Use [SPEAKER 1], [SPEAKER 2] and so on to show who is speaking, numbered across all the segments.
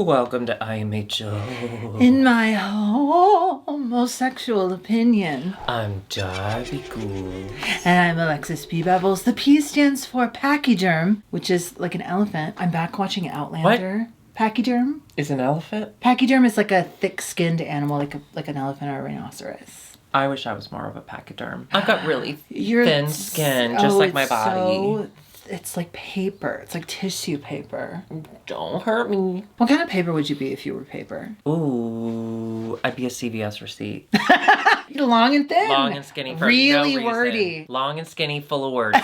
[SPEAKER 1] Welcome to IMHO.
[SPEAKER 2] In my homosexual opinion.
[SPEAKER 1] I'm Darby Cool.
[SPEAKER 2] And I'm Alexis P. Bevels. The P stands for pachyderm, which is like an elephant. I'm back watching Outlander.
[SPEAKER 1] What?
[SPEAKER 2] Pachyderm?
[SPEAKER 1] Is an elephant?
[SPEAKER 2] Pachyderm is like a thick-skinned animal, like an elephant or a rhinoceros.
[SPEAKER 1] I wish I was more of a pachyderm. I've got really thin skin, just like my body.
[SPEAKER 2] It's like paper. It's like tissue paper.
[SPEAKER 1] Don't hurt me.
[SPEAKER 2] What kind of paper would you be if you were paper?
[SPEAKER 1] Ooh, I'd be a CVS receipt.
[SPEAKER 2] You're long and thin.
[SPEAKER 1] Long and skinny for
[SPEAKER 2] really
[SPEAKER 1] no reason.
[SPEAKER 2] wordy.
[SPEAKER 1] Long and skinny, full of words.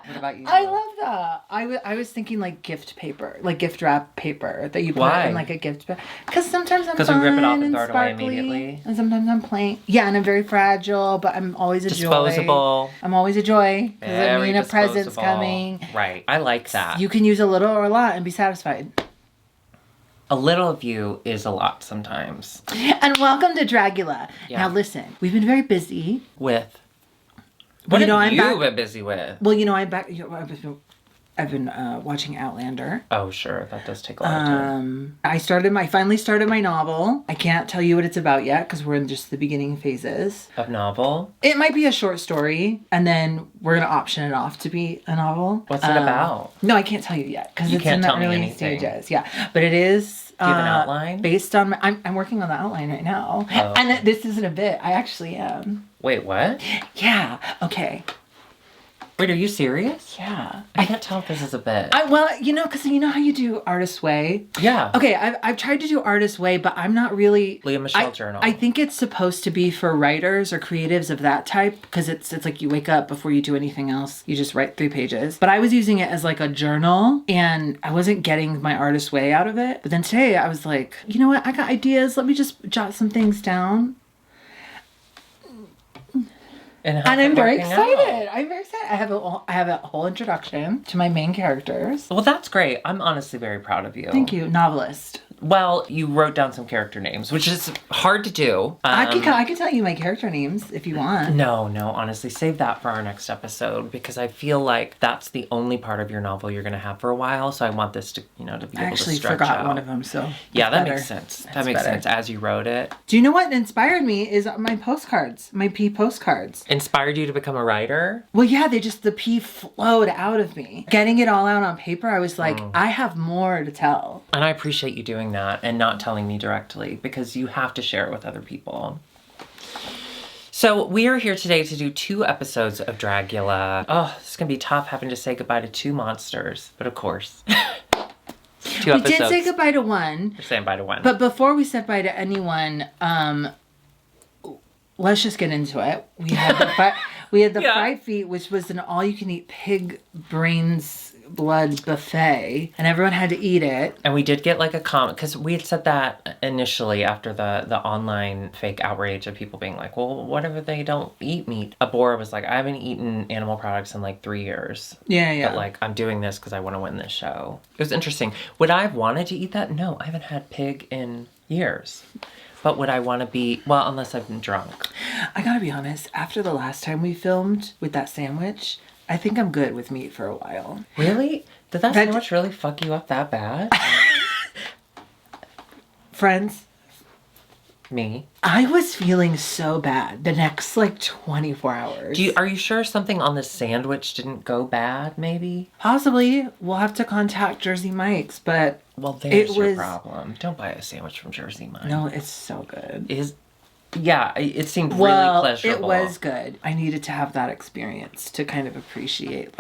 [SPEAKER 1] What about you?
[SPEAKER 2] I love that. I was thinking like gift paper, like gift wrap paper that you put in like a gift bag. Because sometimes I'm fun
[SPEAKER 1] we rip it off and throw it away
[SPEAKER 2] sparkly,
[SPEAKER 1] immediately.
[SPEAKER 2] and sometimes I'm plain. Yeah, and I'm very fragile, but I'm always a
[SPEAKER 1] disposable.
[SPEAKER 2] joy. I'm always a joy because I mean a present's
[SPEAKER 1] disposable.
[SPEAKER 2] coming.
[SPEAKER 1] Right, I like that.
[SPEAKER 2] You can use a little or a lot and be satisfied.
[SPEAKER 1] A little of you is a lot sometimes.
[SPEAKER 2] And welcome to Dragula.
[SPEAKER 1] Yeah.
[SPEAKER 2] Now listen, we've been very busy
[SPEAKER 1] With. What
[SPEAKER 2] you know,
[SPEAKER 1] have
[SPEAKER 2] I'm
[SPEAKER 1] you
[SPEAKER 2] back-
[SPEAKER 1] been busy with?
[SPEAKER 2] Well, you know, I've been watching Outlander.
[SPEAKER 1] Oh, sure. That does take a lot of time.
[SPEAKER 2] I finally started my novel. I can't tell you what it's about yet because we're in just the beginning phases.
[SPEAKER 1] Of novel?
[SPEAKER 2] It might be a short story, and then we're going to option it off to be a novel.
[SPEAKER 1] What's it about?
[SPEAKER 2] No, I can't tell you yet because it's
[SPEAKER 1] can't
[SPEAKER 2] in the
[SPEAKER 1] tell me
[SPEAKER 2] early
[SPEAKER 1] anything.
[SPEAKER 2] stages. Yeah, but it is.
[SPEAKER 1] Do you have an outline?
[SPEAKER 2] Based on I'm working on the outline right now.
[SPEAKER 1] Oh.
[SPEAKER 2] And this isn't a bit. I actually am.
[SPEAKER 1] Wait, what?
[SPEAKER 2] Yeah. Okay.
[SPEAKER 1] Wait, are you serious?
[SPEAKER 2] Yeah.
[SPEAKER 1] I can't tell if this is a bit.
[SPEAKER 2] Well, you know, because you know how you do Artist's Way?
[SPEAKER 1] Yeah.
[SPEAKER 2] Okay, I've tried to do Artist's Way, but I'm not really...
[SPEAKER 1] Leah Michelle Journal.
[SPEAKER 2] I think it's supposed to be for writers or creatives of that type, because it's like you wake up before you do anything else. You just write 3 pages. But I was using it as like a journal, and I wasn't getting my Artist's Way out of it. But then today I was like, you know what? I got ideas. Let me just jot some things down.
[SPEAKER 1] And
[SPEAKER 2] I'm very excited. I'm very excited. I have a whole introduction to my main characters.
[SPEAKER 1] Well, that's great. I'm honestly very proud of you.
[SPEAKER 2] Thank you. Novelist.
[SPEAKER 1] Well, you wrote down some character names, which is hard to do.
[SPEAKER 2] I can tell you my character names if you want.
[SPEAKER 1] No, honestly, save that for our next episode because I feel like that's the only part of your novel you're going to have for a while. So I want this to, to be able to stretch out.
[SPEAKER 2] I actually forgot one of them, so
[SPEAKER 1] yeah, that
[SPEAKER 2] better.
[SPEAKER 1] makes sense. That makes sense as you wrote it.
[SPEAKER 2] Do you know what inspired me is my postcards, my P postcards.
[SPEAKER 1] Inspired you to become a writer?
[SPEAKER 2] Well, yeah, the P flowed out of me. Getting it all out on paper, I was like, I have more to tell.
[SPEAKER 1] And I appreciate you doing that and not telling me directly because you have to share it with other people. So we are here today to do 2 episodes of Dragula. Oh, this is going to be tough having to say goodbye to 2 monsters, but of course. 2 episodes.
[SPEAKER 2] We did say goodbye to one.
[SPEAKER 1] We're saying bye to one.
[SPEAKER 2] But before we said bye to anyone, let's just get into it. We had the fried feet, which was an all-you-can-eat pig brains blood buffet, and everyone had to eat it.
[SPEAKER 1] And we did get like a comment, because we had said that initially after the online fake outrage of people being like, well, what if they don't eat meat? Abora was like, I haven't eaten animal products in like 3 years.
[SPEAKER 2] Yeah.
[SPEAKER 1] But like, I'm doing this because I want to win this show. It was interesting. Would I have wanted to eat that? No, I haven't had pig in years. But would I want to be, well, unless I've been drunk.
[SPEAKER 2] I gotta be honest, after the last time we filmed with that sandwich, I think I'm good with meat for a while.
[SPEAKER 1] Really? Did that sandwich really fuck you up that bad?
[SPEAKER 2] Friends?
[SPEAKER 1] Me?
[SPEAKER 2] I was feeling so bad the next, 24 hours.
[SPEAKER 1] Are you sure something on the sandwich didn't go bad, maybe?
[SPEAKER 2] Possibly. We'll have to contact Jersey Mike's, but...
[SPEAKER 1] Well, there's your problem. Don't buy a sandwich from Jersey Mike's.
[SPEAKER 2] No, it's so good.
[SPEAKER 1] Yeah, it seemed really pleasurable.
[SPEAKER 2] It was good. I needed to have that experience to kind of appreciate,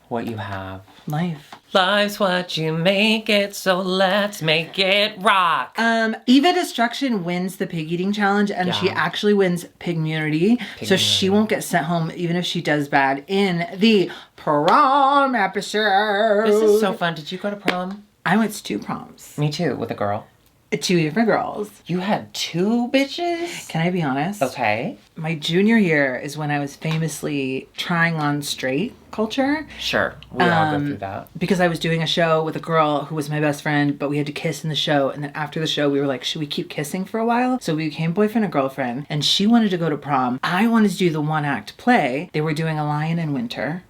[SPEAKER 1] what you have.
[SPEAKER 2] Life.
[SPEAKER 1] Life's what you make it, so let's make it rock.
[SPEAKER 2] Eva Destruction wins the pig eating challenge, and she actually wins pigmunity. So she won't get sent home even if she does bad in the prom episode.
[SPEAKER 1] This is so fun. Did you go to prom?
[SPEAKER 2] I went to 2 proms.
[SPEAKER 1] Me too, with a girl.
[SPEAKER 2] 2 different girls.
[SPEAKER 1] You had 2 bitches?
[SPEAKER 2] Can I be honest?
[SPEAKER 1] Okay.
[SPEAKER 2] My junior year is when I was famously trying on straight culture.
[SPEAKER 1] Sure. We all go through that.
[SPEAKER 2] Because I was doing a show with a girl who was my best friend, but we had to kiss in the show. And then after the show, we were like, should we keep kissing for a while? So we became boyfriend and girlfriend. And she wanted to go to prom. I wanted to do the 1-act play. They were doing A Lion in Winter.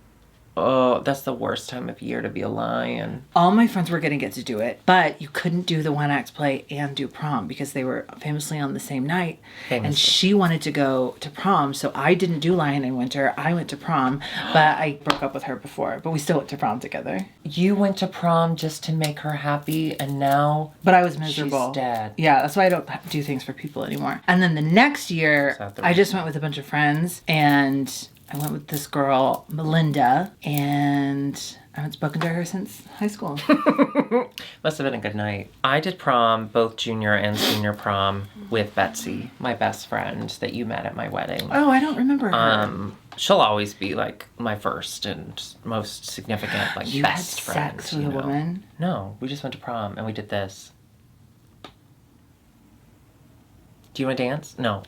[SPEAKER 1] Oh, that's the worst time of year to be a lion.
[SPEAKER 2] All my friends were going to get to do it, but you couldn't do the one act play and do prom because they were famously on the same night.
[SPEAKER 1] Famously.
[SPEAKER 2] And she wanted to go to prom, so I didn't do Lion in Winter. I went to prom, but I broke up with her before, but we still went to prom together.
[SPEAKER 1] You went to prom just to make her happy, and now
[SPEAKER 2] But I was miserable.
[SPEAKER 1] she's dead.
[SPEAKER 2] Yeah, that's why I don't do things for people anymore. And then the next year, I just went with a bunch of friends, and I went with this girl, Melinda, and I haven't spoken to her since high school.
[SPEAKER 1] Must have been a good night. I did prom, both junior and senior prom, with Betsy, my best friend that you met at my wedding.
[SPEAKER 2] Oh, I don't remember her.
[SPEAKER 1] She'll always be like my first and most significant, like
[SPEAKER 2] You
[SPEAKER 1] best
[SPEAKER 2] had
[SPEAKER 1] friend.
[SPEAKER 2] sex with a woman?
[SPEAKER 1] No, we just went to prom and we did this. Do you want to dance? No,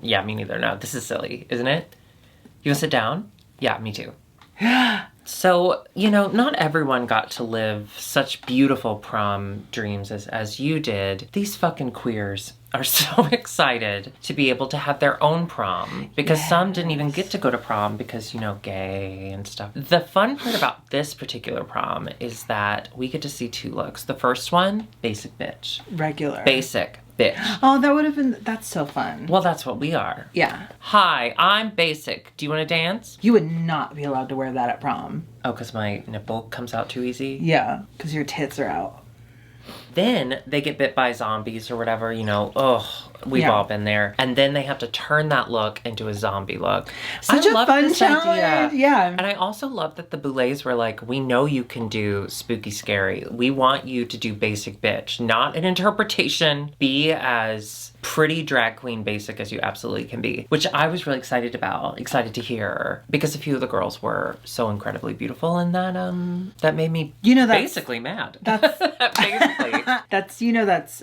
[SPEAKER 1] yeah, me neither. No, this is silly, isn't it? You want to sit down? Yeah, me too. So, not everyone got to live such beautiful prom dreams as you did. These fucking queers are so excited to be able to have their own prom because some didn't even get to go to prom because, gay and stuff. The fun part about this particular prom is that we get to see 2 looks. The first one, basic bitch.
[SPEAKER 2] Regular.
[SPEAKER 1] Basic bitch.
[SPEAKER 2] Oh, that's so fun.
[SPEAKER 1] Well, that's what we are.
[SPEAKER 2] Yeah.
[SPEAKER 1] Hi, I'm basic. Do you want to dance?
[SPEAKER 2] You would not be allowed to wear that at prom.
[SPEAKER 1] Oh, because my nipple comes out too easy?
[SPEAKER 2] Yeah, because your tits are out.
[SPEAKER 1] Then they get bit by zombies or whatever, we've all been there. And then they have to turn that look into a zombie look.
[SPEAKER 2] Such a fun challenge. Yeah.
[SPEAKER 1] And I also love that the Boulets were like, we know you can do spooky scary. We want you to do basic bitch, not an interpretation. Be as pretty drag queen basic as you absolutely can be, which I was really excited to hear, because a few of the girls were so incredibly beautiful, and that made me basically mad.
[SPEAKER 2] That's
[SPEAKER 1] basically.
[SPEAKER 2] that's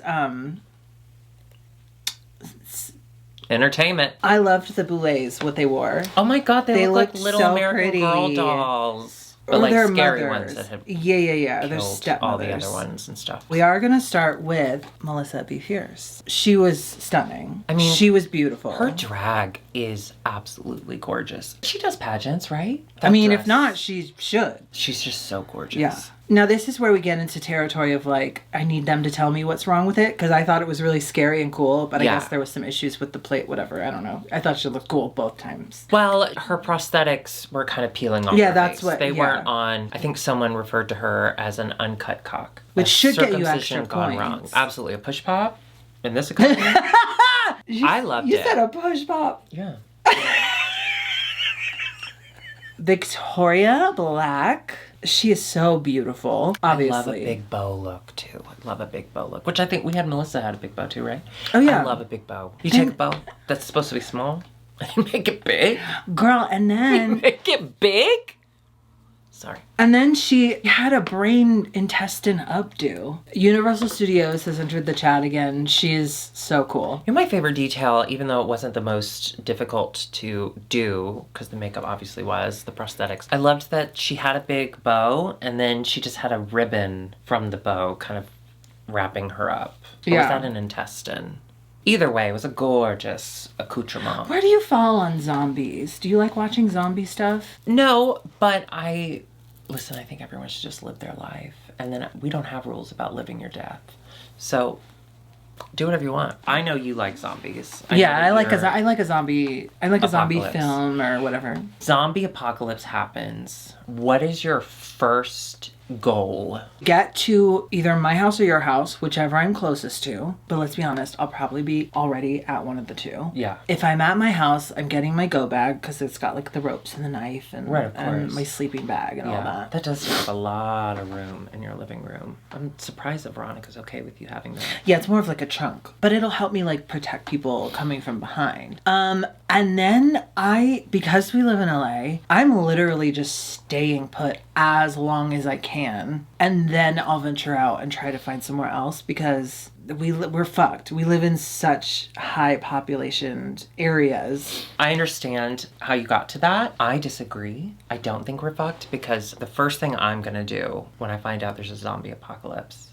[SPEAKER 1] entertainment.
[SPEAKER 2] I loved the Boulets, what they wore.
[SPEAKER 1] Oh my god, they look like little
[SPEAKER 2] so
[SPEAKER 1] American
[SPEAKER 2] pretty.
[SPEAKER 1] Girl dolls. But
[SPEAKER 2] Or
[SPEAKER 1] like
[SPEAKER 2] their
[SPEAKER 1] scary
[SPEAKER 2] mothers.
[SPEAKER 1] ones that have
[SPEAKER 2] Their
[SPEAKER 1] killed
[SPEAKER 2] stepmothers.
[SPEAKER 1] all the other ones and stuff.
[SPEAKER 2] We are going to start with Melissa B. Fierce. She was stunning.
[SPEAKER 1] I mean,
[SPEAKER 2] she was beautiful.
[SPEAKER 1] Her drag is absolutely gorgeous. She does pageants, right?
[SPEAKER 2] If not, she should.
[SPEAKER 1] She's just so gorgeous.
[SPEAKER 2] Yeah. Now, this is where we get into territory of, like, I need them to tell me what's wrong with it, because I thought it was really scary and cool, but I guess there was some issues with the plate, whatever. I don't know. I thought she looked cool both times.
[SPEAKER 1] Well, her prosthetics were kind of peeling off her
[SPEAKER 2] that's
[SPEAKER 1] face.
[SPEAKER 2] what...
[SPEAKER 1] They weren't on... I think someone referred to her as an uncut cock.
[SPEAKER 2] Which should get you extra
[SPEAKER 1] circumcision gone
[SPEAKER 2] points.
[SPEAKER 1] wrong. Absolutely. A push pop in this economy. I loved it.
[SPEAKER 2] You said a push pop.
[SPEAKER 1] Yeah.
[SPEAKER 2] Victoria Black. She is so beautiful, obviously.
[SPEAKER 1] I love a big bow look, too. I love a big bow look. Which I think Melissa had a big bow, too, right?
[SPEAKER 2] Oh, yeah.
[SPEAKER 1] I love a big bow. You take a bow that's supposed to be small and you make it big.
[SPEAKER 2] Girl, and then...
[SPEAKER 1] Make it big? Sorry.
[SPEAKER 2] And then she had a brain intestine updo. Universal Studios has entered the chat again. She is so cool.
[SPEAKER 1] My favorite detail, even though it wasn't the most difficult to do, because the makeup obviously was, the prosthetics, I loved that she had a big bow, and then she just had a ribbon from the bow kind of wrapping her up. Or was that an intestine? Either way, it was a gorgeous accoutrement.
[SPEAKER 2] Where do you fall on zombies? Do you like watching zombie stuff?
[SPEAKER 1] No, but listen, I think everyone should just live their life. And then we don't have rules about living your death. So do whatever you want. I know you like zombies.
[SPEAKER 2] I like a zombie
[SPEAKER 1] Apocalypse.
[SPEAKER 2] film or whatever.
[SPEAKER 1] Zombie apocalypse happens. What is your first goal?
[SPEAKER 2] Get to either my house or your house, whichever I'm closest to. But let's be honest, I'll probably be already at one of the two.
[SPEAKER 1] Yeah.
[SPEAKER 2] If I'm at my house, I'm getting my go bag because it's got like the ropes and the knife and, and my sleeping bag and all that.
[SPEAKER 1] That does take up a lot of room in your living room. I'm surprised that Veronica's okay with you having that.
[SPEAKER 2] Yeah, it's more of like a trunk, but it'll help me like protect people coming from behind. And then because we live in LA, I'm literally just staying put as long as I can, and then I'll venture out and try to find somewhere else because we're fucked. We live in such high population areas.
[SPEAKER 1] I understand how you got to that. I disagree. I don't think we're fucked because the first thing I'm gonna do when I find out there's a zombie apocalypse,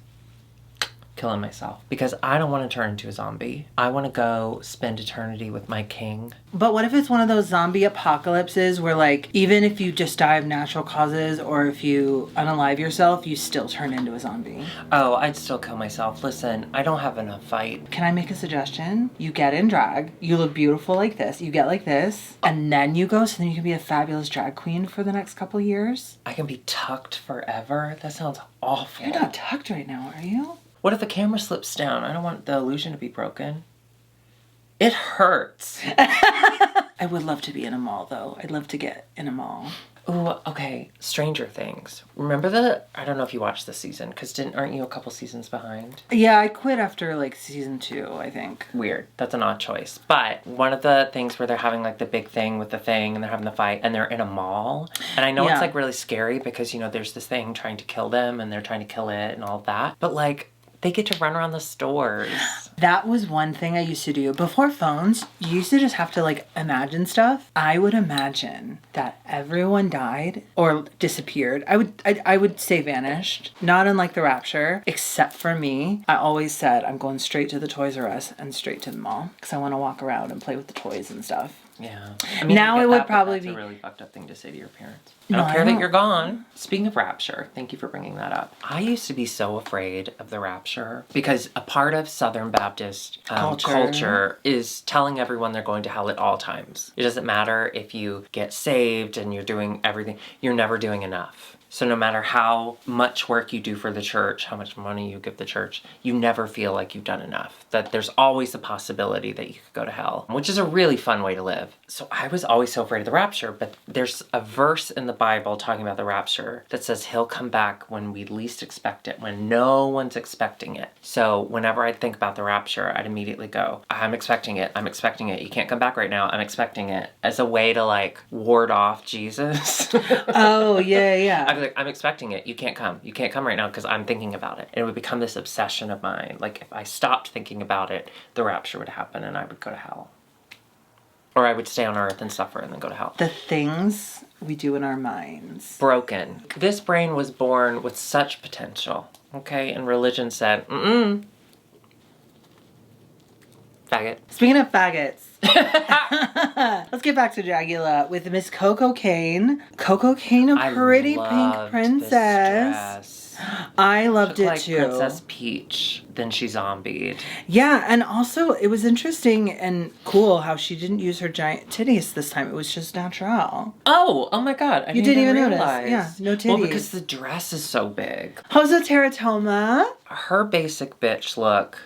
[SPEAKER 1] killing myself because I don't want to turn into a zombie. I want to go spend eternity with my king.
[SPEAKER 2] But what if it's one of those zombie apocalypses where, like, even if you just die of natural causes or if you unalive yourself, you still turn into a zombie?
[SPEAKER 1] Oh, I'd still kill myself. Listen, I don't have enough fight.
[SPEAKER 2] Can I make a suggestion? You get in drag, you look beautiful like this, you get like this, and then you go so then you can be a fabulous drag queen for the next couple years?
[SPEAKER 1] I can be tucked forever? That sounds awful.
[SPEAKER 2] You're not tucked right now, are you?
[SPEAKER 1] What if the camera slips down? I don't want the illusion to be broken. It hurts.
[SPEAKER 2] I would love to be in a mall, though. I'd love to get in a mall.
[SPEAKER 1] Ooh, okay. Stranger Things. Remember I don't know if you watched this season, because aren't you a couple seasons behind?
[SPEAKER 2] Yeah, I quit after, like, season 2, I think.
[SPEAKER 1] Weird. That's an odd choice. But one of the things where they're having, like, the big thing with the thing, and they're having the fight, and they're in a mall. And I know it's, like, really scary because, you know, there's this thing trying to kill them, and they're trying to kill it and all of that. But, like, they get to run around the stores.
[SPEAKER 2] That was one thing I used to do. Before phones, you used to just have to, like, imagine stuff. I would imagine that everyone died or disappeared. I would say vanished. Not unlike the Rapture, except for me. I always said I'm going straight to the Toys R Us and straight to the mall because I want to walk around and play with the toys and stuff.
[SPEAKER 1] Yeah.
[SPEAKER 2] Now it would probably
[SPEAKER 1] be
[SPEAKER 2] be
[SPEAKER 1] a really fucked up thing to say to your parents. I don't care that you're gone. Speaking of Rapture, thank you for bringing that up. I used to be so afraid of the Rapture because a part of Southern Baptist culture is telling everyone they're going to hell at all times. It doesn't matter if you get saved and you're doing everything. You're never doing enough. So no matter how much work you do for the church, how much money you give the church, you never feel like you've done enough. That there's always the possibility that you could go to hell, which is a really fun way to live. So I was always so afraid of the rapture, but there's a verse in the Bible talking about the rapture that says he'll come back when we least expect it, when no one's expecting it. So whenever I'd think about the rapture, I'd immediately go, I'm expecting it. I'm expecting it. You can't come back right now. I'm expecting it, as a way to, like, ward off Jesus.
[SPEAKER 2] Oh, yeah.
[SPEAKER 1] I'd be like, I'm expecting it. You can't come. You can't come right now because I'm thinking about it. And it would become this obsession of mine. Like, if I stopped thinking about it, the rapture would happen and I would go to hell. Or I would stay on earth and suffer and then go to hell.
[SPEAKER 2] The things we do in our minds.
[SPEAKER 1] Broken. This brain was born with such potential. Okay? And religion said, faggot.
[SPEAKER 2] Speaking of faggots, let's get back to Dragula with Miss Coco Kane. Coco Kane, a pretty pink princess. I loved it
[SPEAKER 1] like
[SPEAKER 2] too.
[SPEAKER 1] Princess Peach. Then she zombied.
[SPEAKER 2] Yeah, and also it was interesting and cool how she didn't use her giant titties this time. It was just natural.
[SPEAKER 1] Oh my God. I
[SPEAKER 2] didn't even
[SPEAKER 1] realize.
[SPEAKER 2] notice. Yeah, no titties.
[SPEAKER 1] Well, because the dress is so big.
[SPEAKER 2] Hosa Teratoma.
[SPEAKER 1] Her basic bitch look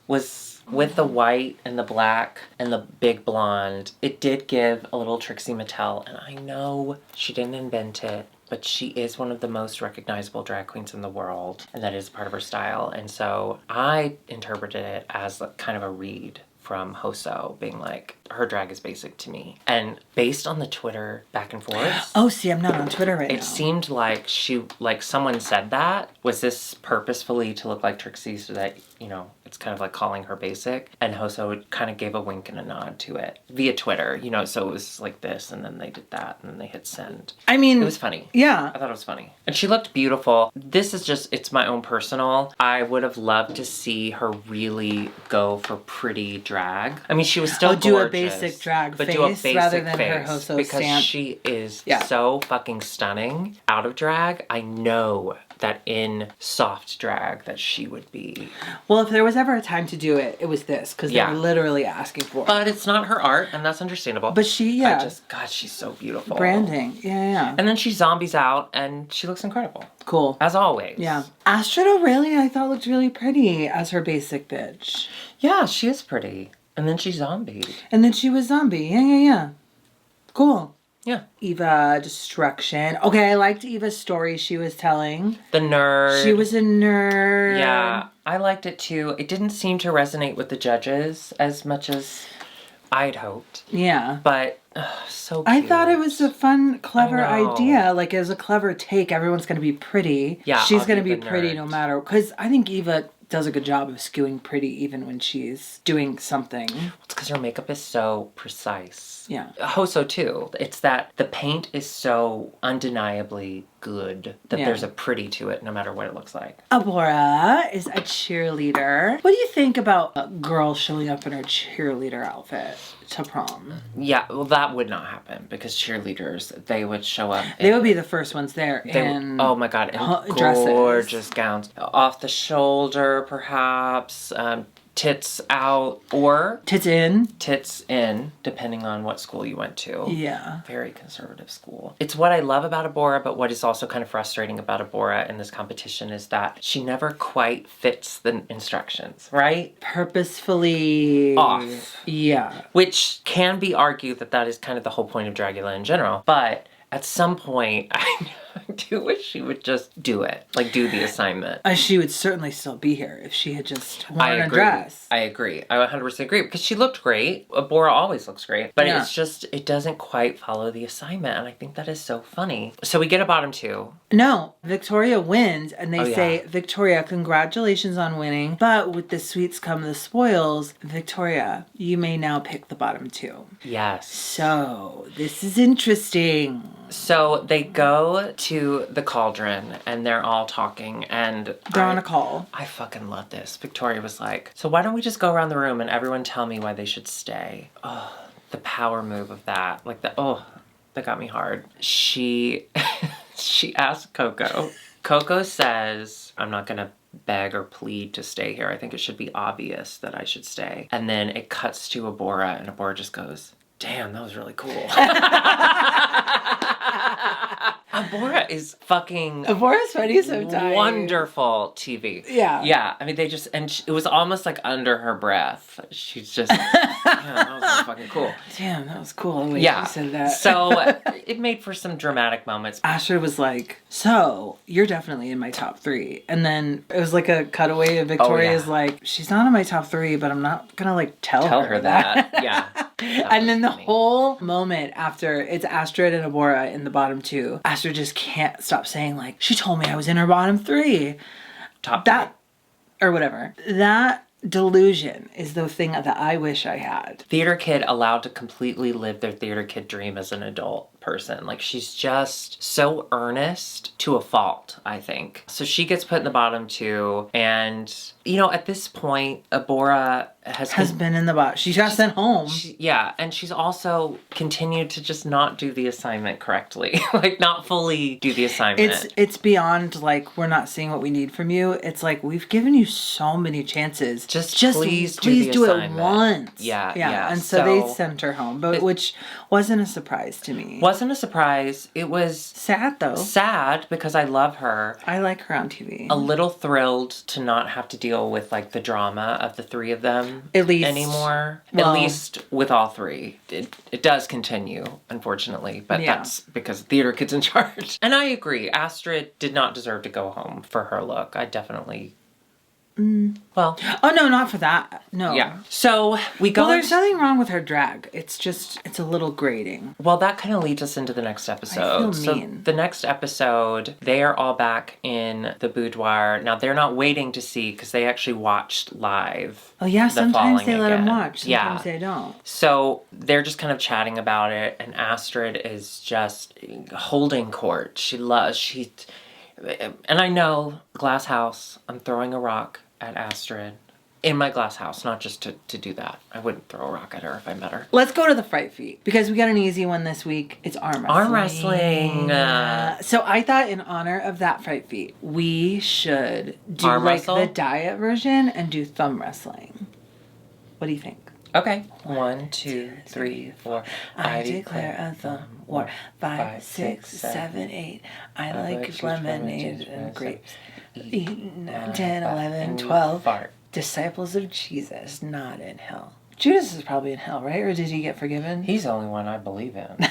[SPEAKER 1] was with the white and the black and the big blonde. It did give a little Trixie Mattel, and I know she didn't invent it, but she is one of the most recognizable drag queens in the world, and that is part of her style. And so I interpreted it as kind of a read from Hoso, being like, her drag is basic to me. And based on the Twitter back and forth.
[SPEAKER 2] Oh, see, I'm not on Twitter right now.
[SPEAKER 1] It seemed like someone said that. Was this purposefully to look like Trixie so that, you know, it's kind of like calling her basic? And Hoso kind of gave a wink and a nod to it via Twitter, you know, so it was like this, and then they did that, and then they hit send.
[SPEAKER 2] I mean,
[SPEAKER 1] it was funny.
[SPEAKER 2] Yeah.
[SPEAKER 1] I thought it was funny. And she looked beautiful. This is just, it's my own personal. I would have loved to see her really go for pretty drag. I mean, she was still
[SPEAKER 2] do
[SPEAKER 1] gorgeous,
[SPEAKER 2] a basic drag
[SPEAKER 1] but
[SPEAKER 2] face
[SPEAKER 1] do a basic
[SPEAKER 2] rather than
[SPEAKER 1] face,
[SPEAKER 2] her Hoso
[SPEAKER 1] because
[SPEAKER 2] stamp.
[SPEAKER 1] she is so fucking stunning out of drag. I know that in soft drag that she would be.
[SPEAKER 2] Well, if there was ever a time to do it, it was this, because they were literally asking for it.
[SPEAKER 1] But it's not her art, and that's understandable.
[SPEAKER 2] But she,
[SPEAKER 1] God, she's so beautiful.
[SPEAKER 2] Branding, yeah.
[SPEAKER 1] And then she zombies out, and she looks incredible.
[SPEAKER 2] Cool.
[SPEAKER 1] As always.
[SPEAKER 2] Yeah. Astrid O'Reilly, I thought looked really pretty as her basic bitch.
[SPEAKER 1] Yeah, she is pretty. And then she zombied.
[SPEAKER 2] And then she was zombie. Yeah. Cool.
[SPEAKER 1] Yeah.
[SPEAKER 2] Eva Destruction. Okay, I liked Eva's story she was telling.
[SPEAKER 1] The nerd.
[SPEAKER 2] She was a nerd.
[SPEAKER 1] Yeah, I liked it too. It didn't seem to resonate with the judges as much as I'd hoped.
[SPEAKER 2] Yeah.
[SPEAKER 1] But, so cute.
[SPEAKER 2] I thought it was a fun, clever idea. Like, it was a clever take. Everyone's going to be pretty.
[SPEAKER 1] Yeah,
[SPEAKER 2] she's
[SPEAKER 1] I'll
[SPEAKER 2] going to
[SPEAKER 1] be
[SPEAKER 2] be
[SPEAKER 1] the
[SPEAKER 2] pretty
[SPEAKER 1] nerd.
[SPEAKER 2] no matter. Because I think Eva does a good job of skewing pretty even when she's doing something.
[SPEAKER 1] It's because her makeup is so precise.
[SPEAKER 2] Yeah.
[SPEAKER 1] Hoso too. It's that the paint is so undeniably good that
[SPEAKER 2] Yeah.
[SPEAKER 1] there's a pretty to it no matter what it looks like.
[SPEAKER 2] Abora is a cheerleader. What do you think about a girl showing up in her cheerleader outfit to prom?
[SPEAKER 1] Yeah, well, that would not happen because cheerleaders, they would show up.
[SPEAKER 2] They would be the first ones there in
[SPEAKER 1] oh my God, in
[SPEAKER 2] dresses.
[SPEAKER 1] gorgeous gowns. Off the shoulder, perhaps. Tits out or
[SPEAKER 2] Tits in.
[SPEAKER 1] tits in, depending on what school you went to.
[SPEAKER 2] Yeah.
[SPEAKER 1] Very conservative school. It's what I love about Abora, but what is also kind of frustrating about Abora in this competition is that she never quite fits the instructions, right?
[SPEAKER 2] Purposefully
[SPEAKER 1] Off.
[SPEAKER 2] Yeah.
[SPEAKER 1] Which can be argued that that is kind of the whole point of Dragula in general. But at some point, I do wish she would just do it. Like, do the assignment.
[SPEAKER 2] She would certainly still be here if she had just worn a
[SPEAKER 1] agree.
[SPEAKER 2] dress.
[SPEAKER 1] I agree. I 100% agree. Because she looked great. Abora always looks great. But
[SPEAKER 2] Yeah.
[SPEAKER 1] it's just, it doesn't quite follow the assignment. And I think that is so funny. So we get a bottom 2.
[SPEAKER 2] No, Victoria wins, and they
[SPEAKER 1] Oh, yeah.
[SPEAKER 2] say, Victoria, congratulations on winning, but with the sweets come the spoils. Victoria, you may now pick the bottom 2.
[SPEAKER 1] Yes.
[SPEAKER 2] So, this is interesting.
[SPEAKER 1] So they go to the cauldron and they're all talking and
[SPEAKER 2] They're on a call.
[SPEAKER 1] I fucking love this. Victoria was like, so why don't we just go around the room and everyone tell me why they should stay? Oh, the power move of that. Like that got me hard. She asked Coco. Coco says, I'm not gonna beg or plead to stay here. I think it should be obvious that I should stay. And then it cuts to Abora and Abora just goes, damn, that was really cool. Abora is fucking
[SPEAKER 2] Abora's funny sometimes.
[SPEAKER 1] wonderful TV.
[SPEAKER 2] Yeah.
[SPEAKER 1] Yeah. I mean, they just, and it was almost like under her breath. She's just, yeah, that was really fucking cool.
[SPEAKER 2] Damn, that was cool the way
[SPEAKER 1] Yeah.
[SPEAKER 2] you said that.
[SPEAKER 1] So it made for some dramatic moments.
[SPEAKER 2] Astrid was like, so, you're definitely in my top 3. And then it was like a cutaway of Victoria's like, she's not in my top 3, but I'm not gonna like tell her
[SPEAKER 1] that. Yeah.
[SPEAKER 2] And then the whole moment after it's Astrid and Abora in the bottom 2, Astrid just can't stop saying like, she told me I was in her bottom 3.
[SPEAKER 1] Top
[SPEAKER 2] That, or whatever. That delusion is the thing that I wish I had.
[SPEAKER 1] theater kid allowed to completely live their theater kid dream as an adult person. Like, she's just so earnest to a fault, I think. So she gets put in the bottom 2, and, you know, at this point, Abora has
[SPEAKER 2] Been in the bottom. She got sent home.
[SPEAKER 1] yeah, and she's also continued to just not do the assignment correctly. Like, not fully do the assignment.
[SPEAKER 2] It's beyond like, we're not seeing what we need from you. It's like, we've given you so many chances.
[SPEAKER 1] Just
[SPEAKER 2] please
[SPEAKER 1] do the
[SPEAKER 2] do it
[SPEAKER 1] assignment.
[SPEAKER 2] once.
[SPEAKER 1] Yeah.
[SPEAKER 2] And so they sent her home, but which wasn't a surprise to me.
[SPEAKER 1] Wasn't a surprise. It was
[SPEAKER 2] Sad though.
[SPEAKER 1] sad because I love her.
[SPEAKER 2] I like her on TV.
[SPEAKER 1] A little thrilled to not have to deal with like the drama of the 3 of them
[SPEAKER 2] At least.
[SPEAKER 1] anymore.
[SPEAKER 2] Well,
[SPEAKER 1] at least with all 3. It does continue, unfortunately, but
[SPEAKER 2] Yeah.
[SPEAKER 1] that's because theater kid's in charge. And I agree, Astrid did not deserve to go home for her look. I definitely well,
[SPEAKER 2] Oh no, not for that. No.
[SPEAKER 1] yeah. So we go
[SPEAKER 2] Well, there's nothing wrong with her drag. It's just, it's a little grating.
[SPEAKER 1] Well, that kind of leads us into the next episode.
[SPEAKER 2] feel mean.
[SPEAKER 1] So the next episode, they are all back in the boudoir. Now, they're not waiting to see because they actually watched live.
[SPEAKER 2] Oh yeah,
[SPEAKER 1] the
[SPEAKER 2] sometimes
[SPEAKER 1] falling
[SPEAKER 2] they let them
[SPEAKER 1] again.
[SPEAKER 2] watch. Sometimes they don't.
[SPEAKER 1] So they're just kind of chatting about it, and Astrid is just holding court. And I know, glass house, I'm throwing a rock at Astrid. In my glass house, not just to do that. I wouldn't throw a rock at her if I met her.
[SPEAKER 2] Let's go to the fright feet because we got an easy one this week. It's arm wrestling.
[SPEAKER 1] Arm wrestling.
[SPEAKER 2] So I thought in honor of that fright feet, we should do
[SPEAKER 1] Arm
[SPEAKER 2] like
[SPEAKER 1] wrestle?
[SPEAKER 2] the diet version and do thumb wrestling. What do you think?
[SPEAKER 1] Okay. 1, 2, 3, 4.
[SPEAKER 2] I declare a thumb war. 5, 6, 7, 8. I like lemonade and grapes. 10, 11, 12.
[SPEAKER 1] Fart.
[SPEAKER 2] Disciples of Jesus, not in hell. Judas is probably in hell, right? Or did he get forgiven?
[SPEAKER 1] He's the only one I believe in.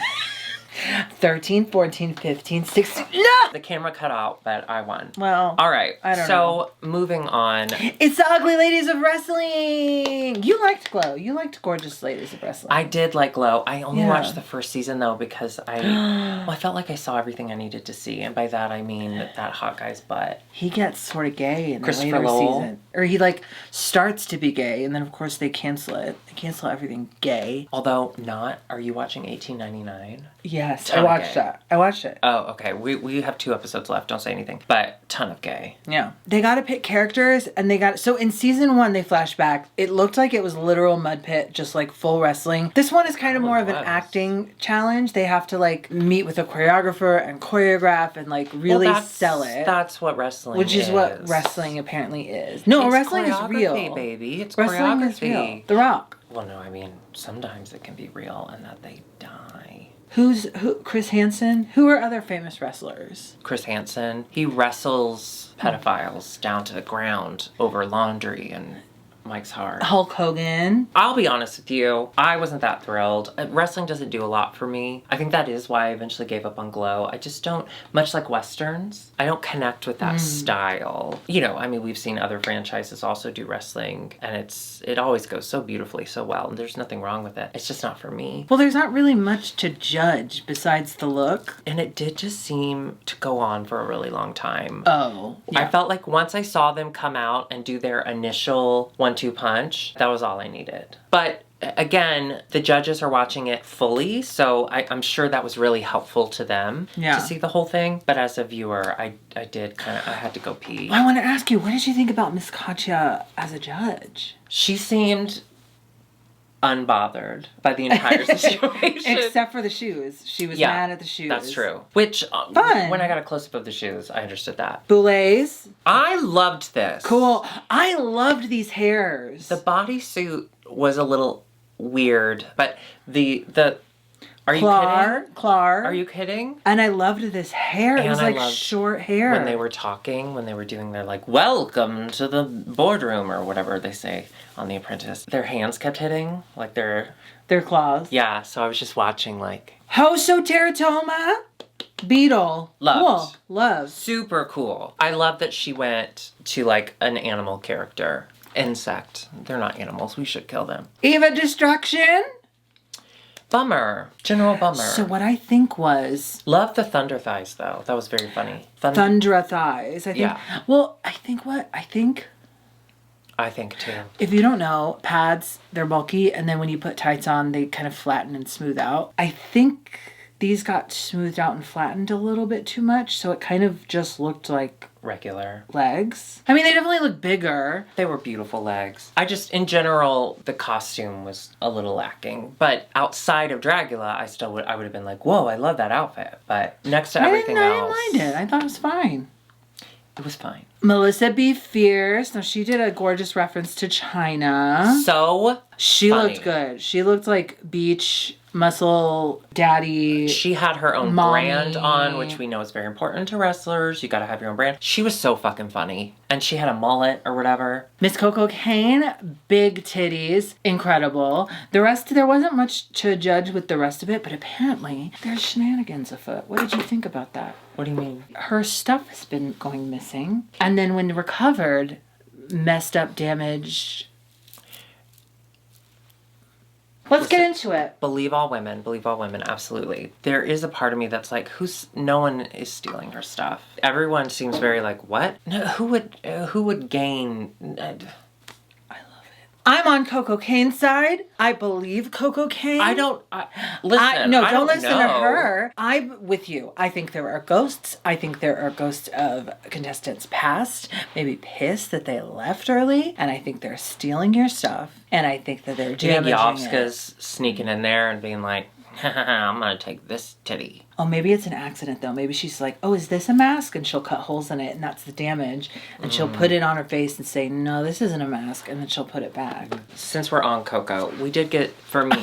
[SPEAKER 2] 13, 14, 15, 16. No!
[SPEAKER 1] The camera cut out, but I won.
[SPEAKER 2] Well,
[SPEAKER 1] All right.
[SPEAKER 2] I don't
[SPEAKER 1] so, moving on.
[SPEAKER 2] it's the ugly ladies of wrestling. You liked Glow. You liked gorgeous ladies of wrestling.
[SPEAKER 1] I did like Glow. I only
[SPEAKER 2] Yeah.
[SPEAKER 1] watched the first season, though, because I felt like I saw everything I needed to see. And by that, I mean that hot guy's butt.
[SPEAKER 2] He gets sort of gay in the
[SPEAKER 1] Christopher
[SPEAKER 2] later
[SPEAKER 1] Lowell?
[SPEAKER 2] season. Or he like starts to be gay, and then of course they cancel it. They cancel everything gay.
[SPEAKER 1] Although not. Are you watching 1899?
[SPEAKER 2] Yes. Yes, I watched that. I watched it.
[SPEAKER 1] Oh, okay. We have 2 episodes left. Don't say anything. But ton of gay.
[SPEAKER 2] Yeah. They got to pick characters, and so in season 1, they flash back. It looked like it was literal mud pit, just like full wrestling. This one is kind of more of an acting challenge. They have to like meet with a choreographer and choreograph and like really sell it.
[SPEAKER 1] That's what wrestling is.
[SPEAKER 2] Which is what wrestling apparently is. No,
[SPEAKER 1] it's
[SPEAKER 2] wrestling is real.
[SPEAKER 1] Baby. It's
[SPEAKER 2] wrestling
[SPEAKER 1] choreography.
[SPEAKER 2] Is real. The Rock.
[SPEAKER 1] Well, no, I mean, sometimes it can be real and that they die.
[SPEAKER 2] Who? Chris Hansen? Who are other famous wrestlers?
[SPEAKER 1] Chris Hansen. He wrestles pedophiles down to the ground over laundry, and Mike's hard.
[SPEAKER 2] Hulk Hogan.
[SPEAKER 1] I'll be honest with you, I wasn't that thrilled. Wrestling doesn't do a lot for me. I think that is why I eventually gave up on Glow. I just don't, much like Westerns, I don't connect with that style. You know, I mean, we've seen other franchises also do wrestling, and it always goes so beautifully, so well, and there's nothing wrong with it. It's just not for me.
[SPEAKER 2] Well, there's not really much to judge besides the look.
[SPEAKER 1] And it did just seem to go on for a really long time.
[SPEAKER 2] Oh. Yeah.
[SPEAKER 1] I felt like once I saw them come out and do their initial 1-2 punch, that was all I needed. But again, the judges are watching it fully, so I'm sure that was really helpful to them to see the whole thing. But as a viewer, I did I had to go pee.
[SPEAKER 2] I want to ask you, what did you think about Miss Katya as a judge?
[SPEAKER 1] She seemed unbothered by the entire situation.
[SPEAKER 2] Except for the shoes. She was mad at the shoes.
[SPEAKER 1] That's true. Which,
[SPEAKER 2] fun.
[SPEAKER 1] When I got a close-up of the shoes, I understood that.
[SPEAKER 2] Boulets.
[SPEAKER 1] I loved this.
[SPEAKER 2] Cool. I loved these hairs.
[SPEAKER 1] The bodysuit was a little weird, but the are you kidding?
[SPEAKER 2] Clar.
[SPEAKER 1] Are you kidding?
[SPEAKER 2] And I loved this hair. It was like short hair.
[SPEAKER 1] When they were talking, when they were doing their like, welcome to the boardroom or whatever they say on The Apprentice, their hands kept hitting, like their
[SPEAKER 2] claws.
[SPEAKER 1] Yeah, so I was just watching like.
[SPEAKER 2] Hoso Teratoma. Beetle.
[SPEAKER 1] Loved.
[SPEAKER 2] Cool. Love.
[SPEAKER 1] Super cool. I love that she went to like an animal character. Insect. They're not animals. We should kill them.
[SPEAKER 2] Eva Destruction.
[SPEAKER 1] Bummer. General bummer.
[SPEAKER 2] So what I think was...
[SPEAKER 1] Love the thunder thighs, though. That was very funny.
[SPEAKER 2] Thundra thighs. I think.
[SPEAKER 1] Yeah.
[SPEAKER 2] Well, I think what? I think
[SPEAKER 1] too.
[SPEAKER 2] If you don't know, pads, they're bulky, and then when you put tights on, they kind of flatten and smooth out. I think these got smoothed out and flattened a little bit too much, so it kind of just looked like...
[SPEAKER 1] regular
[SPEAKER 2] legs. I mean, they definitely look bigger.
[SPEAKER 1] They were beautiful legs. In general, the costume was a little lacking. But outside of Dragula, I would have been like, whoa, I love that outfit. But next to everything else...
[SPEAKER 2] I didn't mind it. I thought it was fine.
[SPEAKER 1] It was fine.
[SPEAKER 2] Melissa B. Fierce. Now, she did a gorgeous reference to China.
[SPEAKER 1] So
[SPEAKER 2] She
[SPEAKER 1] funny.
[SPEAKER 2] looked good. She looked like beach muscle daddy.
[SPEAKER 1] She had her own brand on, which we know is very important to wrestlers. You gotta have your own brand. She was so fucking funny. And she had a mullet or whatever.
[SPEAKER 2] Miss Coco Kane, big titties, incredible. The rest, there wasn't much to judge with the rest of it, but apparently there's shenanigans afoot. What did you think about that?
[SPEAKER 1] What do you mean?
[SPEAKER 2] Her stuff has been going missing. And then when recovered, messed up, damaged. Let's get into it.
[SPEAKER 1] Believe all women, absolutely. There is a part of me that's like, no one is stealing her stuff. Everyone seems very like, what? No, who would gain?
[SPEAKER 2] I'm on Coco Kane's side. I believe Coco Kane.
[SPEAKER 1] Don't listen
[SPEAKER 2] to her. I'm with you. I think there are ghosts. I think there are ghosts of contestants past, maybe pissed that they left early, and I think they're stealing your stuff, and I think that they're damaging
[SPEAKER 1] Yovska's sneaking in there and being like, I'm gonna take this titty.
[SPEAKER 2] Oh, maybe it's an accident, though. Maybe she's like, oh, is this a mask? And she'll cut holes in it, and that's the damage. And she'll put it on her face and say, no, this isn't a mask. And then she'll put it back.
[SPEAKER 1] Since we're on Coco, we did get, for me,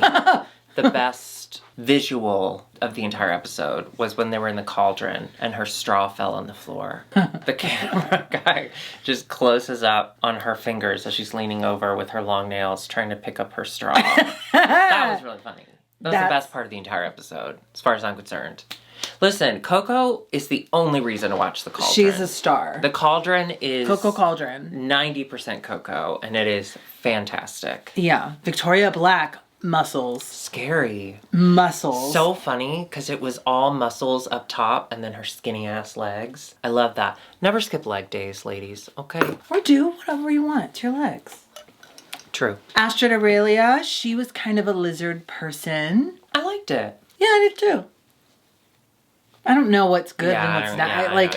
[SPEAKER 1] the best visual of the entire episode was when they were in the cauldron and her straw fell on the floor. The camera guy just closes up on her fingers as she's leaning over with her long nails trying to pick up her straw. That was really funny. That was the best part of the entire episode, as far as I'm concerned. Listen, Coco is the only reason to watch The Cauldron.
[SPEAKER 2] She's a star.
[SPEAKER 1] The Cauldron is...
[SPEAKER 2] Coco Cauldron.
[SPEAKER 1] 90% Coco, and it is fantastic.
[SPEAKER 2] Yeah. Victoria Black, muscles.
[SPEAKER 1] Scary.
[SPEAKER 2] Muscles.
[SPEAKER 1] So funny, because it was all muscles up top, and then her skinny-ass legs. I love that. Never skip leg days, ladies, okay?
[SPEAKER 2] Or do whatever you want. It's your legs.
[SPEAKER 1] True.
[SPEAKER 2] Astrid Aurelia, she was kind of a lizard person.
[SPEAKER 1] I liked it.
[SPEAKER 2] Yeah, I did too. I don't know what's good
[SPEAKER 1] Yeah,
[SPEAKER 2] and what's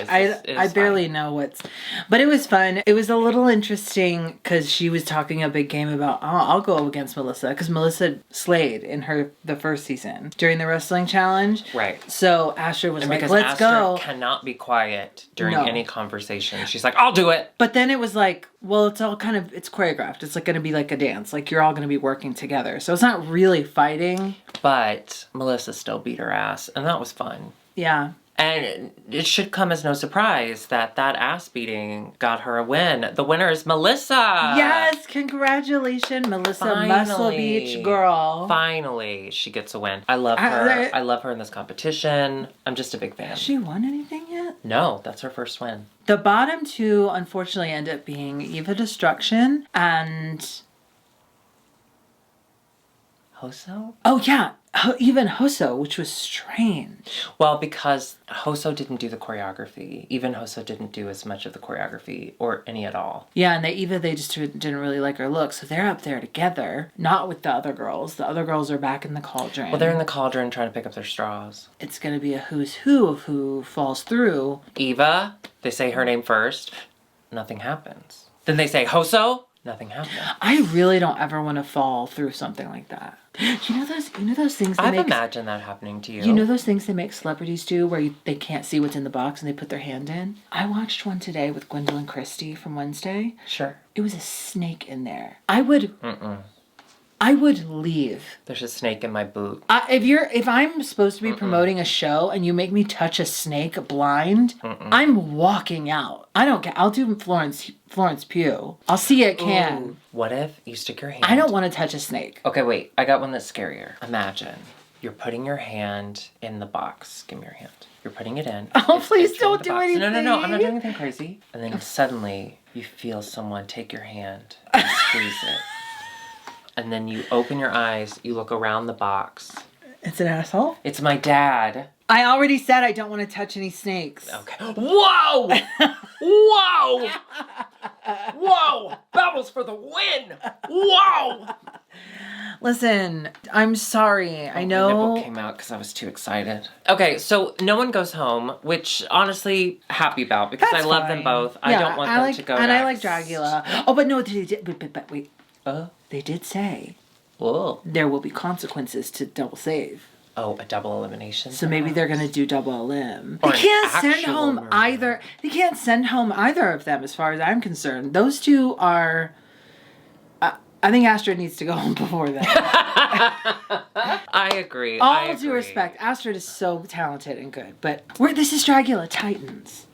[SPEAKER 1] I
[SPEAKER 2] not.
[SPEAKER 1] know.
[SPEAKER 2] I barely know what's, but it was fun. It was a little interesting because she was talking a big game about, oh, I'll go against Melissa because Melissa slayed in the first season during the wrestling challenge.
[SPEAKER 1] Right.
[SPEAKER 2] So Asher was like,
[SPEAKER 1] Because
[SPEAKER 2] let's
[SPEAKER 1] Astra
[SPEAKER 2] go.
[SPEAKER 1] cannot be quiet during
[SPEAKER 2] No.
[SPEAKER 1] any conversation. She's like, I'll do it.
[SPEAKER 2] But then it was like, well, it's all kind of, it's choreographed. It's like going to be like a dance. Like you're all going to be working together. So it's not really fighting.
[SPEAKER 1] But Melissa still beat her ass, and that was fun.
[SPEAKER 2] Yeah.
[SPEAKER 1] And it should come as no surprise that ass beating got her a win. The winner is Melissa.
[SPEAKER 2] Yes, congratulations, Melissa Muscle Beach girl.
[SPEAKER 1] Finally, she gets a win. I love her. I love her in this competition. I'm just a big fan.
[SPEAKER 2] Has she won anything yet?
[SPEAKER 1] No, that's her first win.
[SPEAKER 2] The bottom two, unfortunately, end up being Eva Destruction and...
[SPEAKER 1] Hoso?
[SPEAKER 2] Oh, yeah. Even Hoso, which was strange.
[SPEAKER 1] Well, because Hoso didn't do the choreography. Even Hoso didn't do as much of the choreography or any at all.
[SPEAKER 2] Yeah, and they just didn't really like her look. So they're up there together, not with the other girls. The other girls are back in the cauldron.
[SPEAKER 1] Well, they're in the cauldron trying to pick up their straws.
[SPEAKER 2] It's going to be a who's who of who falls through.
[SPEAKER 1] Eva, they say her name first. Nothing happens. Then they say Hoso. Nothing happens.
[SPEAKER 2] I really don't ever want to fall through something like that. You know those things
[SPEAKER 1] I've imagined that happening to you.
[SPEAKER 2] You know those things they make celebrities do where they can't see what's in the box and they put their hand in? I watched one today with Gwendolyn Christie from Wednesday.
[SPEAKER 1] Sure.
[SPEAKER 2] It was a snake in there. I would leave.
[SPEAKER 1] There's a snake in my boot.
[SPEAKER 2] If I'm supposed to be promoting a show and you make me touch a snake blind, I'm walking out. I don't care. I'll do Florence Pugh. I'll see it can.
[SPEAKER 1] Ooh. What if you stick your hand?
[SPEAKER 2] I don't want to touch a snake.
[SPEAKER 1] Okay, wait. I got one that's scarier. Imagine you're putting your hand in the box. Give me your hand. You're putting it in.
[SPEAKER 2] Oh, please don't do anything.
[SPEAKER 1] No. I'm not doing anything crazy. And then suddenly you feel someone take your hand and squeeze it. And then you open your eyes, you look around the box.
[SPEAKER 2] It's an asshole?
[SPEAKER 1] It's my dad.
[SPEAKER 2] I already said I don't want to touch any snakes.
[SPEAKER 1] Okay. Whoa! Whoa! Whoa! Bubbles for the win! Whoa!
[SPEAKER 2] Listen, I'm sorry. I know.
[SPEAKER 1] The nipple came out because I was too excited. Okay, so no one goes home, which honestly, happy about because I love them both. Yeah, I don't want them to go
[SPEAKER 2] and
[SPEAKER 1] next.
[SPEAKER 2] I like Dragula. Oh, but no, they did. But wait. They did say there will be consequences to double save.
[SPEAKER 1] Oh, a double elimination.
[SPEAKER 2] So maybe they're going to do double elim.
[SPEAKER 1] Or
[SPEAKER 2] They can't send home either. They can't send home either of them, as far as I'm concerned. Those two are. I think Astrid needs to go home before that.
[SPEAKER 1] I agree.
[SPEAKER 2] All due respect, Astrid is so talented and good, but this is Dragula Titans.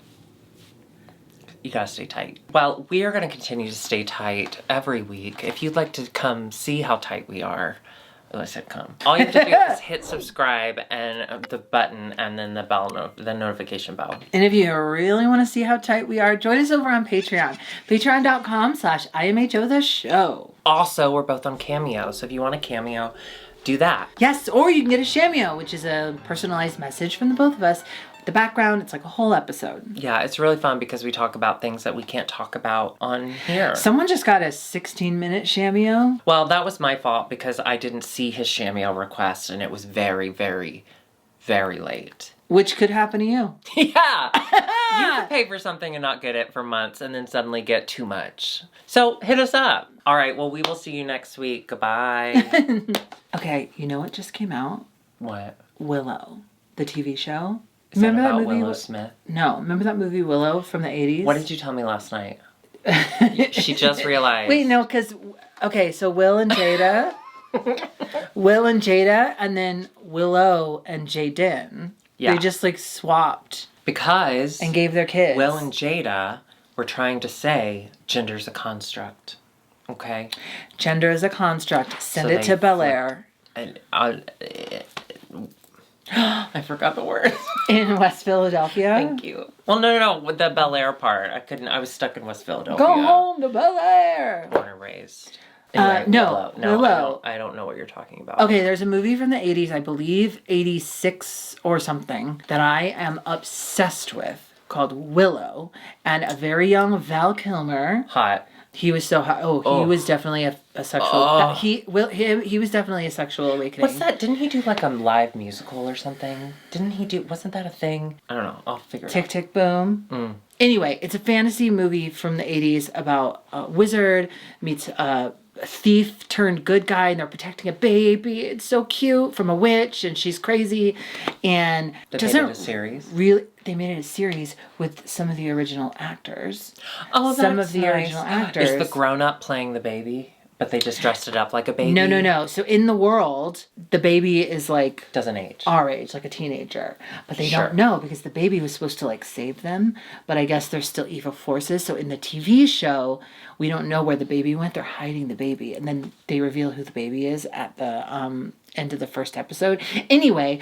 [SPEAKER 1] You gotta stay tight. Well, we are gonna continue to stay tight every week. If you'd like to come see how tight we are, well, I said come. All you have to do is hit subscribe and the button and then the notification bell.
[SPEAKER 2] And if you really want to see how tight we are, join us over on Patreon. Patreon.com/IMHOtheSHOw.
[SPEAKER 1] Also, we're both on Cameo, so if you want a Cameo, do that.
[SPEAKER 2] Yes, or you can get a Cameo, which is a personalized message from the both of us. The background, it's like a whole episode.
[SPEAKER 1] Yeah, it's really fun because we talk about things that we can't talk about on here.
[SPEAKER 2] Someone just got a 16-minute Cameo.
[SPEAKER 1] Well, that was my fault because I didn't see his Cameo request and it was very, very, very late.
[SPEAKER 2] Which could happen to you.
[SPEAKER 1] Yeah. You can pay for something and not get it for months and then suddenly get too much. So hit us up. All right, well, we will see you next week. Goodbye.
[SPEAKER 2] Okay, you know what just came out?
[SPEAKER 1] What?
[SPEAKER 2] Willow, the TV show.
[SPEAKER 1] Is remember that movie? Willow Smith?
[SPEAKER 2] No, remember that movie Willow from the 80s?
[SPEAKER 1] What did you tell me last night? She just realized.
[SPEAKER 2] Wait, no, because, okay, so Will and Jada, and then Willow and Jaden. Yeah. They just like swapped.
[SPEAKER 1] Because.
[SPEAKER 2] And gave their kids.
[SPEAKER 1] Will and Jada were trying to say gender's a construct. Okay?
[SPEAKER 2] Gender is a construct. Send it to Bel Air.
[SPEAKER 1] And I forgot the word.
[SPEAKER 2] In West Philadelphia?
[SPEAKER 1] Thank you. Well, no. With the Bel Air part. I was stuck in West Philadelphia.
[SPEAKER 2] Go home to Bel Air.
[SPEAKER 1] Born and raised. Anyway,
[SPEAKER 2] no. Willow.
[SPEAKER 1] I don't know what you're talking about.
[SPEAKER 2] Okay, there's a movie from the 80s, I believe 86 or something, that I am obsessed with called Willow. And a very young Val Kilmer.
[SPEAKER 1] Hot.
[SPEAKER 2] He was so hot. Oh, he was definitely a sexual. He was definitely a sexual awakening.
[SPEAKER 1] What's that? Didn't he do like a live musical or something? Didn't he do? Wasn't that a thing? I don't know. I'll figure it out.
[SPEAKER 2] Tick Tick Boom. Anyway, it's a fantasy movie from the 80s about a wizard meets a thief turned good guy, and they're protecting a baby. It's so cute, from a witch, and she's crazy. And
[SPEAKER 1] They made it a series.
[SPEAKER 2] They made it a series with some of the original actors.
[SPEAKER 1] Oh, that's
[SPEAKER 2] some of the
[SPEAKER 1] nice.
[SPEAKER 2] original actors.
[SPEAKER 1] Is the grown up playing the baby, but they just dressed it up like a baby?
[SPEAKER 2] No. So in the world, the baby is like
[SPEAKER 1] Doesn't age.
[SPEAKER 2] our age, like a teenager. But they
[SPEAKER 1] Sure.
[SPEAKER 2] don't know because the baby was supposed to like save them. But I guess there's still evil forces. So in the TV show, we don't know where the baby went. They're hiding the baby. And then they reveal who the baby is at the end of the first episode. Anyway,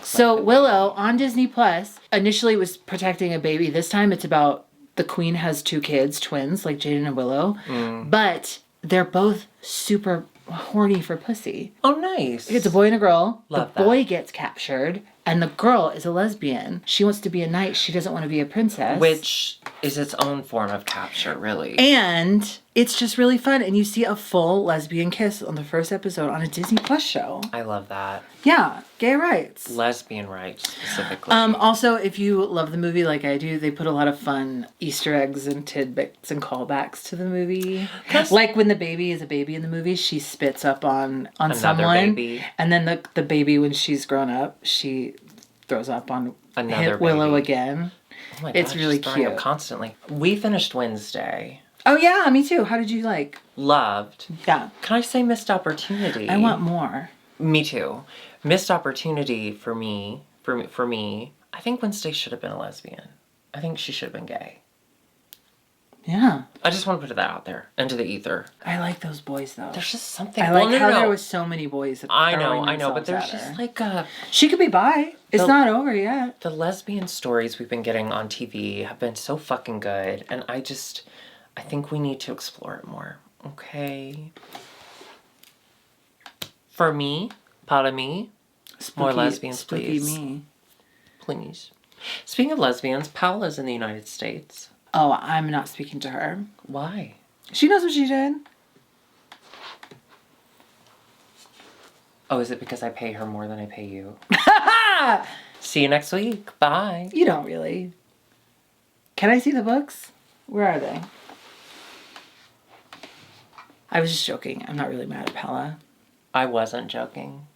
[SPEAKER 2] so Willow on Disney Plus initially was protecting a baby. This time it's about the queen has 2 kids, twins, like Jaden and Willow. But they're both super horny for pussy.
[SPEAKER 1] Oh, nice.
[SPEAKER 2] It's a boy and a girl.
[SPEAKER 1] Love
[SPEAKER 2] the boy gets captured, and the girl is a lesbian. She wants to be a knight. She doesn't want to be a princess.
[SPEAKER 1] Which is its own form of capture, really.
[SPEAKER 2] And it's just really fun. And you see a full lesbian kiss on the first episode on a Disney Plus show.
[SPEAKER 1] I love that.
[SPEAKER 2] Yeah, gay rights.
[SPEAKER 1] Lesbian rights, specifically.
[SPEAKER 2] Also, if you love the movie like I do, they put a lot of fun Easter eggs and tidbits and callbacks to the movie. Like when the baby is a baby in the movie, she spits up on someone.
[SPEAKER 1] Baby.
[SPEAKER 2] And then the baby, when she's grown up, she throws up on
[SPEAKER 1] Another
[SPEAKER 2] Willow
[SPEAKER 1] baby.
[SPEAKER 2] again.
[SPEAKER 1] Oh my
[SPEAKER 2] It's
[SPEAKER 1] gosh,
[SPEAKER 2] really
[SPEAKER 1] she's throwing up
[SPEAKER 2] cute.
[SPEAKER 1] constantly. We finished Wednesday.
[SPEAKER 2] Oh yeah, me too. How did you like?
[SPEAKER 1] Loved.
[SPEAKER 2] Yeah.
[SPEAKER 1] Can I say missed opportunity?
[SPEAKER 2] I want more.
[SPEAKER 1] Me too. Missed opportunity for me. I think Wednesday should have been a lesbian. I think she should have been gay.
[SPEAKER 2] Yeah.
[SPEAKER 1] I just want to put that out there into the ether.
[SPEAKER 2] I like those boys though.
[SPEAKER 1] There's just something.
[SPEAKER 2] I like how there was so many boys.
[SPEAKER 1] I know, but there's just like
[SPEAKER 2] she could be bi. It's not over yet.
[SPEAKER 1] The lesbian stories we've been getting on TV have been so fucking good, and I think we need to explore it more. Okay. For me, para me, more lesbians, please.
[SPEAKER 2] Me.
[SPEAKER 1] Please. Speaking of lesbians, Paola's in the United States.
[SPEAKER 2] Oh, I'm not speaking to her.
[SPEAKER 1] Why?
[SPEAKER 2] She knows what she did.
[SPEAKER 1] Oh, is it because I pay her more than I pay you? See you next week. Bye.
[SPEAKER 2] You don't really. Can I see the books? Where are they? I was just joking. I'm not really mad at Paola.
[SPEAKER 1] I wasn't joking.